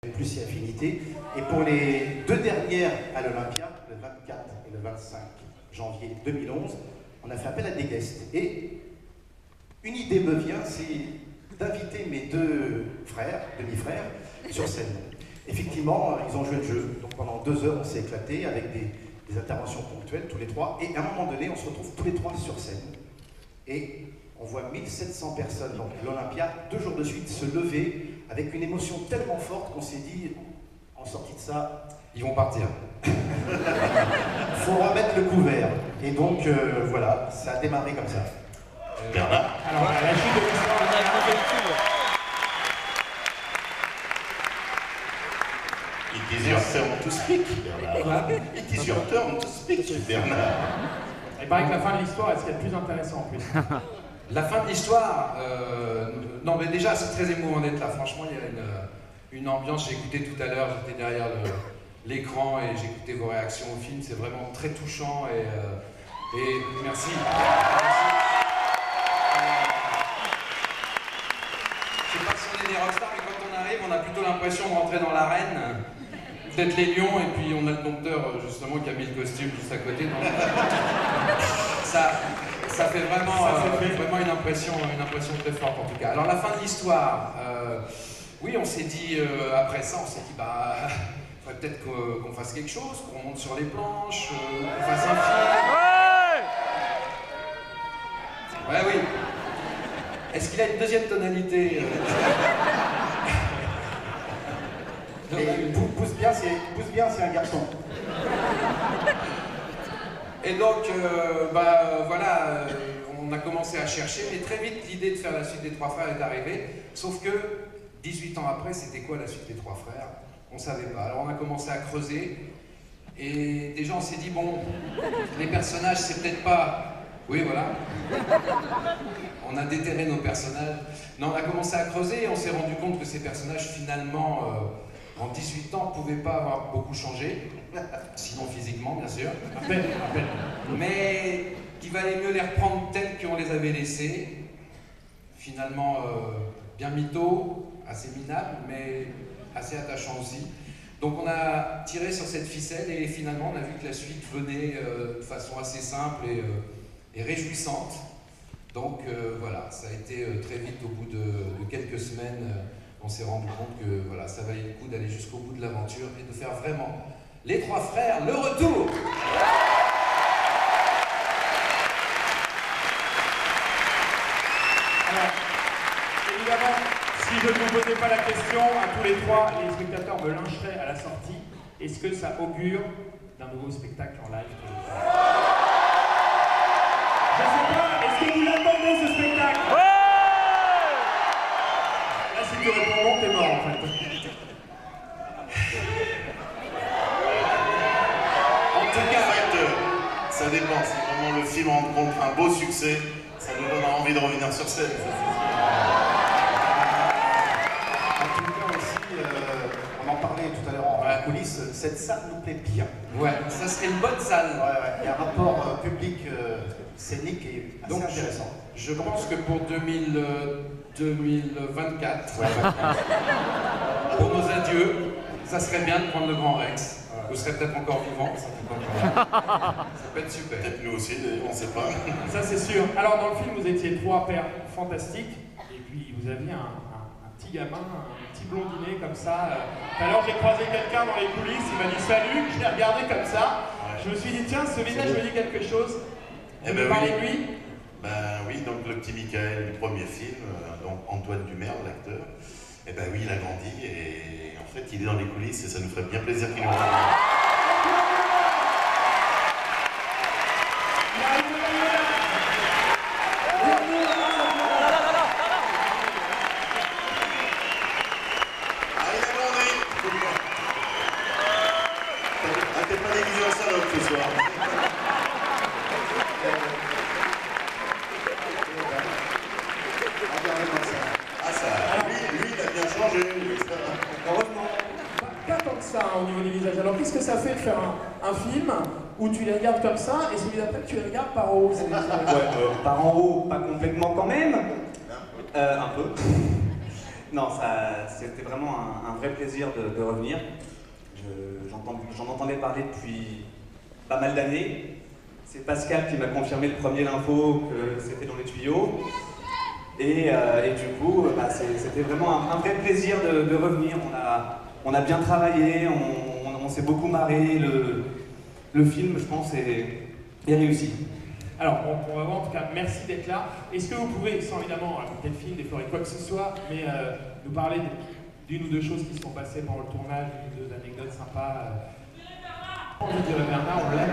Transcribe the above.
plus si affinité. Et pour les deux dernières à l'Olympia, le 24 et le 25 janvier 2011, on a fait appel à des guests. Et une idée me vient, c'est d'inviter mes deux frères, demi-frères, sur scène. Effectivement, ils ont joué le jeu. Donc pendant 2 heures, on s'est éclaté avec des interventions ponctuelles, tous les trois. Et à un moment donné, on se retrouve tous les trois sur scène. Et on voit 1700 personnes, donc l'Olympia, 2 jours de suite, se lever avec une émotion tellement forte qu'on s'est dit, en sortie de ça, ils vont partir. Faut remettre le couvert. Et donc, voilà, ça a démarré comme ça. Bernard. Alors, à la chute de l'histoire, on a un véhicule. It is your turn to speak, Bernard. It is your turn to speak, Bernard. Il paraît que la fin de l'histoire est ce qu'il y a de plus intéressant en plus. La fin de l'histoire, non mais déjà c'est très émouvant d'être là, franchement il y a une ambiance, j'ai écouté tout à l'heure, j'étais derrière l'écran et j'ai écouté vos réactions au film, c'est vraiment très touchant et merci. Je sais pas si on est des rockstars, mais quand on arrive, on a plutôt l'impression de rentrer dans l'arène, d'être les lions et puis on a le dompteur justement qui a mis le costume juste à côté. Donc, ça fait vraiment une impression très forte en tout cas. Alors la fin de l'histoire, oui on s'est dit, après ça on s'est dit bah, il faudrait peut-être qu'on fasse quelque chose, qu'on monte sur les planches, qu'on fasse un film. Ouais oui. Est-ce qu'il a une deuxième tonalité Pousse bien, c'est un garçon. Et donc, voilà, on a commencé à chercher, mais très vite l'idée de faire la suite des Trois Frères est arrivée, sauf que 18 ans après, c'était quoi la suite des Trois Frères? On ne savait pas. Alors on a commencé à creuser, et déjà on s'est dit, bon, les personnages, c'est peut-être pas... Oui, voilà. On a déterré nos personnages. Non, on a commencé à creuser, et on s'est rendu compte que ces personnages, finalement, en 18 ans, ne pouvaient pas avoir beaucoup changé, sinon physiquement, bien sûr. À peine. Mais qu'il valait mieux les reprendre tels qu'on les avait laissés. Finalement, bien mytho, assez minable, mais assez attachant aussi. Donc on a tiré sur cette ficelle et finalement on a vu que la suite venait de façon assez simple et réjouissante. Donc voilà, ça a été très vite, au bout de quelques semaines, on s'est rendu compte que voilà, ça valait le coup d'aller jusqu'au bout de l'aventure et de faire vraiment les Trois Frères, le retour. Alors, évidemment, si je ne vous posais pas la question, à tous les trois, les spectateurs me lyncheraient à la sortie. Est-ce que ça augure d'un nouveau spectacle en live? Je sais pas, est-ce que vous l'attendez ce spectacle? Là, si tu réponds non, t'es mort en fait. En tout cas, ça dépend. Si vraiment le film rencontre un beau succès, ça nous donnera envie de revenir sur scène. En tout cas aussi, on en parlait tout à l'heure en coulisses, cette salle nous plaît bien. Ouais, ça serait une bonne salle. Ouais. Il y a un rapport public scénique et assez Donc, intéressant. Je pense que pour 2024, pour nos adieux, ça serait bien de prendre le Grand Rex. Vous serez peut-être encore vivant, ça peut être super. Peut-être nous aussi, d'ailleurs, on ne sait pas. Ça c'est sûr. Alors dans le film, vous étiez 3 pères fantastiques, et puis vous aviez un petit gamin, un petit blondinet comme ça. Tout à l'heure j'ai croisé quelqu'un dans les coulisses, il m'a dit salut, je l'ai regardé comme ça. Ouais. Je me suis dit tiens, ce visage me dit quelque chose. Eh Vous ben me parlez oui. de lui? Ben oui, donc le petit Michael du premier film, donc Antoine Dumerle, l'acteur, eh ben oui, il a grandi et en fait il est dans les coulisses et ça nous ferait bien plaisir qu'il nous rejoigne. Ah, il a grandi. Ah, t'es pas déguisé en salope ce soir. Ah ça, lui il a bien changé, lui, ça. Heureusement. Pas tant que ça hein, au niveau du visage. Alors qu'est-ce que ça fait de faire un film où tu les regardes comme ça et celui d'après tu les regardes par en haut? Par en haut, pas complètement quand même. Un peu. Non, c'était vraiment un vrai plaisir de revenir. J'en entendais parler depuis pas mal d'années. C'est Pascal qui m'a confirmé le premier l'info que c'était dans les tuyaux. Et du coup, c'était vraiment un vrai plaisir de revenir. On a bien travaillé, on s'est beaucoup marré. Le film, je pense, est réussi. Alors, on va voir, en tout cas, merci d'être là. Est-ce que vous pouvez, sans évidemment raconter le film, déflorer quoi que ce soit, mais nous parler d'une ou deux choses qui se sont passées pendant le tournage, une ou deux anecdotes sympas On dirait Bernard, on l'aime.